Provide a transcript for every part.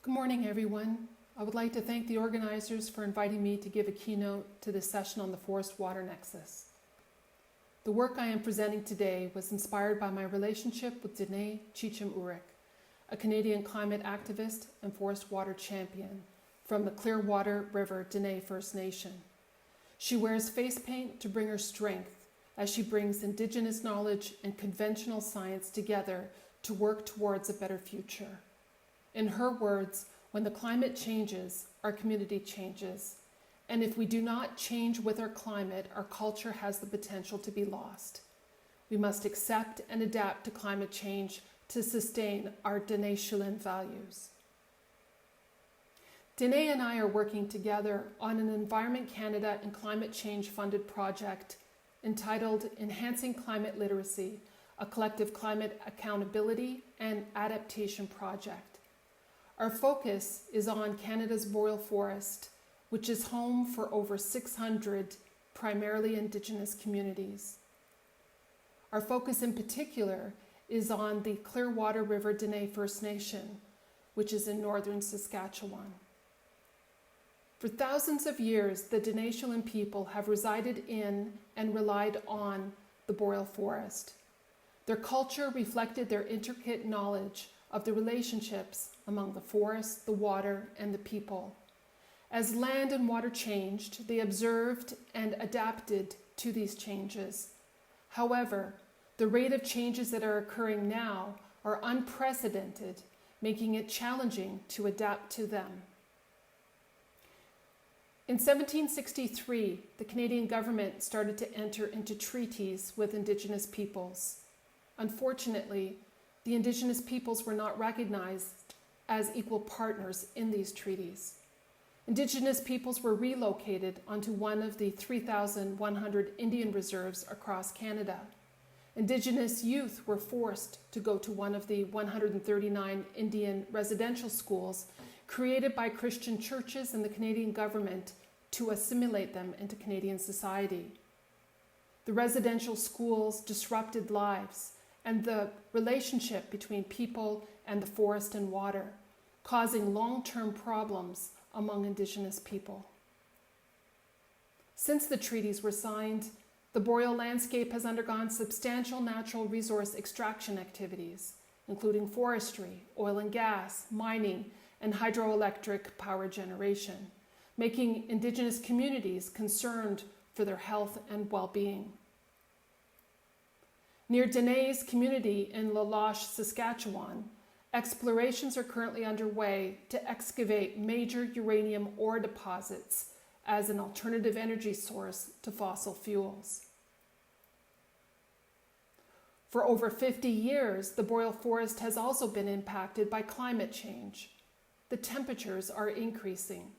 Good morning, everyone. I would like to thank the organizers for inviting me to give a keynote to this session on the forest-water nexus. The work I am presenting today was inspired by my relationship with Dene Cheecham-Urick, a Canadian climate activist and forest-water champion from the Clearwater River Dene First Nation. She wears face paint to bring her strength as she brings Indigenous knowledge and conventional science together to work towards a better future. In her words, when the climate changes, our community changes. And if we do not change with our climate, our culture has the potential to be lost. We must accept and adapt to climate change to sustain our Dene Shulin values. Dene and I are working together on an Environment Canada and climate change funded project entitled Enhancing Climate Literacy, a collective climate accountability and adaptation project. Our focus is on Canada's boreal forest, which is home for over 600 primarily Indigenous communities. Our focus in particular is on the Clearwater River Dene First Nation, which is in northern Saskatchewan. For thousands of years, the Dene Shulin people have resided in and relied on the boreal forest. Their culture reflected their intricate knowledge of the relationships among the forest, the water, and the people. As land and water changed, they observed and adapted to these changes. However, the rate of changes that are occurring now are unprecedented, making it challenging to adapt to them. In 1763, the Canadian government started to enter into treaties with Indigenous peoples. Unfortunately, the Indigenous peoples were not recognized as equal partners in these treaties. Indigenous peoples were relocated onto one of the 3,100 Indian reserves across Canada. Indigenous youth were forced to go to one of the 139 Indian residential schools created by Christian churches and the Canadian government to assimilate them into Canadian society. The residential schools disrupted lives and the relationship between people and the forest and water, causing long-term problems among Indigenous people. Since the treaties were signed, the boreal landscape has undergone substantial natural resource extraction activities, including forestry, oil and gas, mining, and hydroelectric power generation, making Indigenous communities concerned for their health and well-being. Near Dene's community in La Loche, Saskatchewan, explorations are currently underway to excavate major uranium ore deposits as an alternative energy source to fossil fuels. For over 50 years, the boreal forest has also been impacted by climate change. The temperatures are increasing.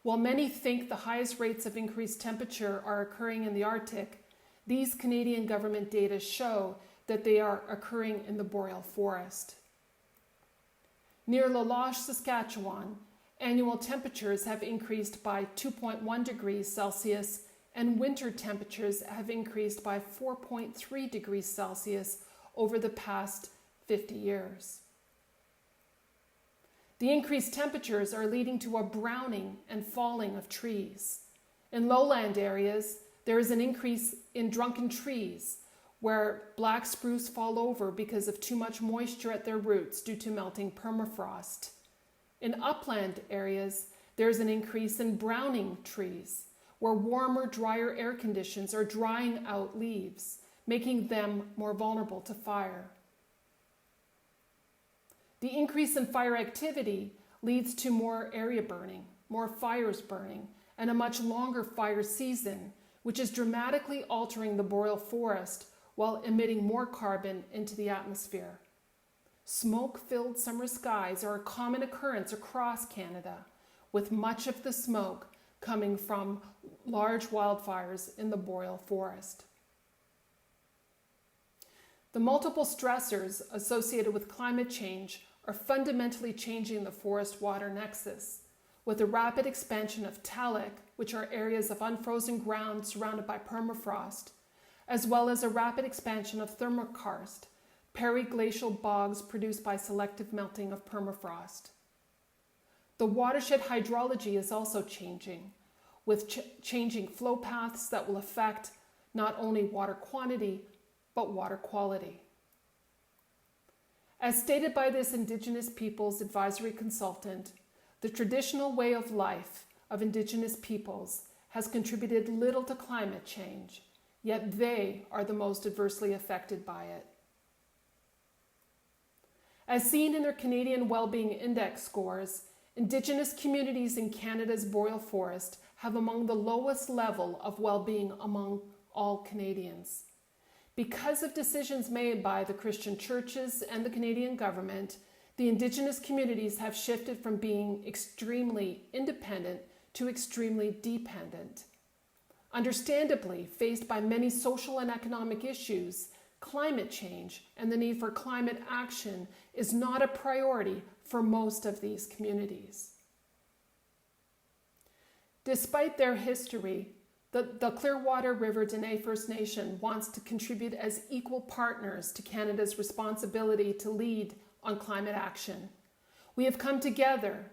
While many think the highest rates of increased temperature are occurring in the Arctic, these Canadian government data show that they are occurring in the boreal forest. Near La Loche, Saskatchewan, annual temperatures have increased by 2.1 degrees Celsius and winter temperatures have increased by 4.3 degrees Celsius over the past 50 years. The increased temperatures are leading to a browning and falling of trees. In lowland areas, there is an increase in drunken trees where black spruce fall over because of too much moisture at their roots due to melting permafrost. In upland areas, there is an increase in browning trees where warmer, drier air conditions are drying out leaves, making them more vulnerable to fire. The increase in fire activity leads to more area burning, more fires burning, and a much longer fire season, which is dramatically altering the boreal forest while emitting more carbon into the atmosphere. Smoke-filled summer skies are a common occurrence across Canada, with much of the smoke coming from large wildfires in the boreal forest. The multiple stressors associated with climate change are fundamentally changing the forest-water nexus, with a rapid expansion of talc, which are areas of unfrozen ground surrounded by permafrost, as well as a rapid expansion of thermokarst, periglacial bogs produced by selective melting of permafrost. The watershed hydrology is also changing, with changing flow paths that will affect not only water quantity, but water quality. As stated by this Indigenous Peoples advisory consultant, the traditional way of life of Indigenous peoples has contributed little to climate change, yet they are the most adversely affected by it. As seen in their Canadian Wellbeing Index scores, Indigenous communities in Canada's boreal forest have among the lowest level of well-being among all Canadians. Because of decisions made by the Christian churches and the Canadian government, the Indigenous communities have shifted from being extremely independent to extremely dependent. Understandably, faced by many social and economic issues, climate change and the need for climate action is not a priority for most of these communities. Despite their history, the Clearwater River Dene First Nation wants to contribute as equal partners to Canada's responsibility to lead on climate action. We have come together,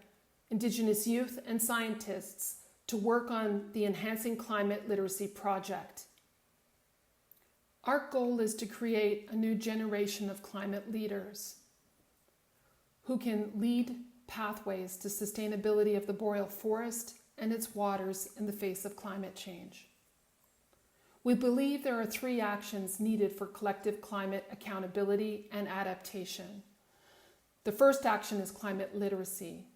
Indigenous youth and scientists, to work on the Enhancing Climate Literacy project. Our goal is to create a new generation of climate leaders who can lead pathways to sustainability of the boreal forest and its waters in the face of climate change. We believe there are 3 actions needed for collective climate accountability and adaptation. The first action is climate literacy.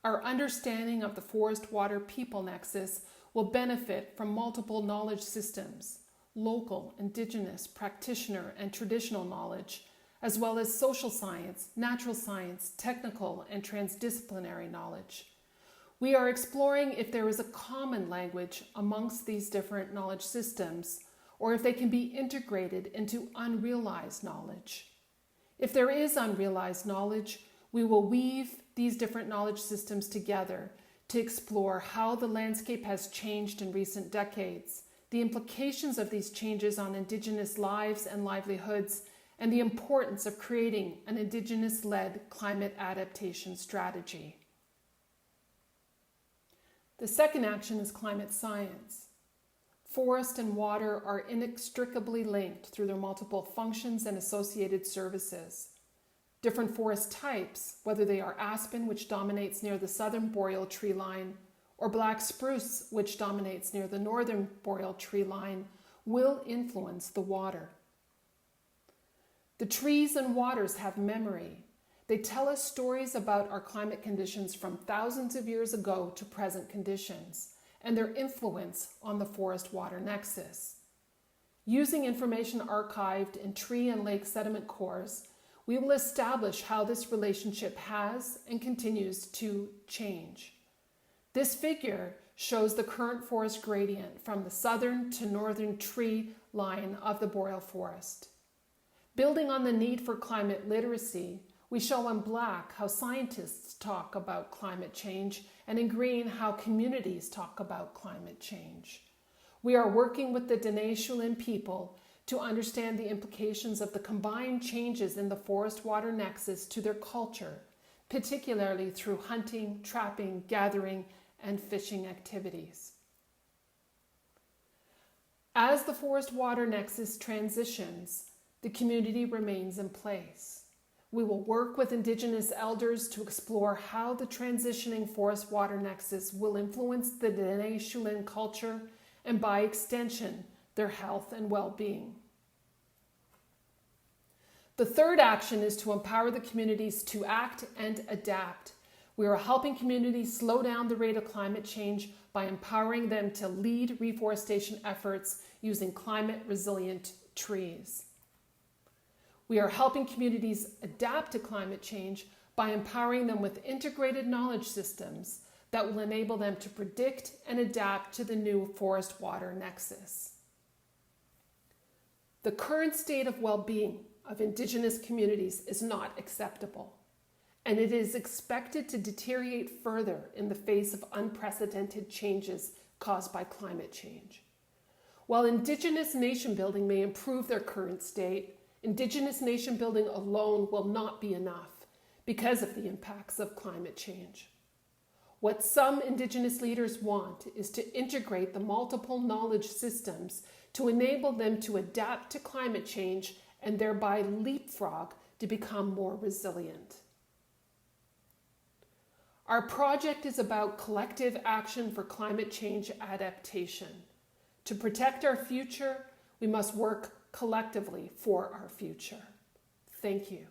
Our understanding of the forest-water-people nexus will benefit from multiple knowledge systems, local, Indigenous, practitioner, and traditional knowledge, as well as social science, natural science, technical, and transdisciplinary knowledge. We are exploring if there is a common language amongst these different knowledge systems, or if they can be integrated into unrealized knowledge. If there is unrealized knowledge, we will weave these different knowledge systems together to explore how the landscape has changed in recent decades, the implications of these changes on Indigenous lives and livelihoods, and the importance of creating an Indigenous-led climate adaptation strategy. The second action is climate science. Forest and water are inextricably linked through their multiple functions and associated services. Different forest types, whether they are aspen, which dominates near the southern boreal tree line, or black spruce, which dominates near the northern boreal tree line, will influence the water. The trees and waters have memory. They tell us stories about our climate conditions from thousands of years ago to present conditions and their influence on the forest-water nexus. Using information archived in tree and lake sediment cores, we will establish how this relationship has and continues to change. This figure shows the current forest gradient from the southern to northern tree line of the boreal forest. Building on the need for climate literacy, we show in black how scientists talk about climate change, and in green how communities talk about climate change. We are working with the Dene Shulin people to understand the implications of the combined changes in the forest-water nexus to their culture, particularly through hunting, trapping, gathering, and fishing activities. As the forest-water nexus transitions, the community remains in place. We will work with Indigenous elders to explore how the transitioning forest-water nexus will influence the Dene Shulin culture and, by extension, their health and well-being. The third action is to empower the communities to act and adapt. We are helping communities slow down the rate of climate change by empowering them to lead reforestation efforts using climate-resilient trees. We are helping communities adapt to climate change by empowering them with integrated knowledge systems that will enable them to predict and adapt to the new forest-water nexus. The current state of well-being of Indigenous communities is not acceptable, and it is expected to deteriorate further in the face of unprecedented changes caused by climate change. While Indigenous nation building may improve their current state, Indigenous nation building alone will not be enough because of the impacts of climate change. What some Indigenous leaders want is to integrate the multiple knowledge systems to enable them to adapt to climate change and thereby leapfrog to become more resilient. Our project is about collective action for climate change adaptation. To protect our future, we must work collectively for our future. Thank you.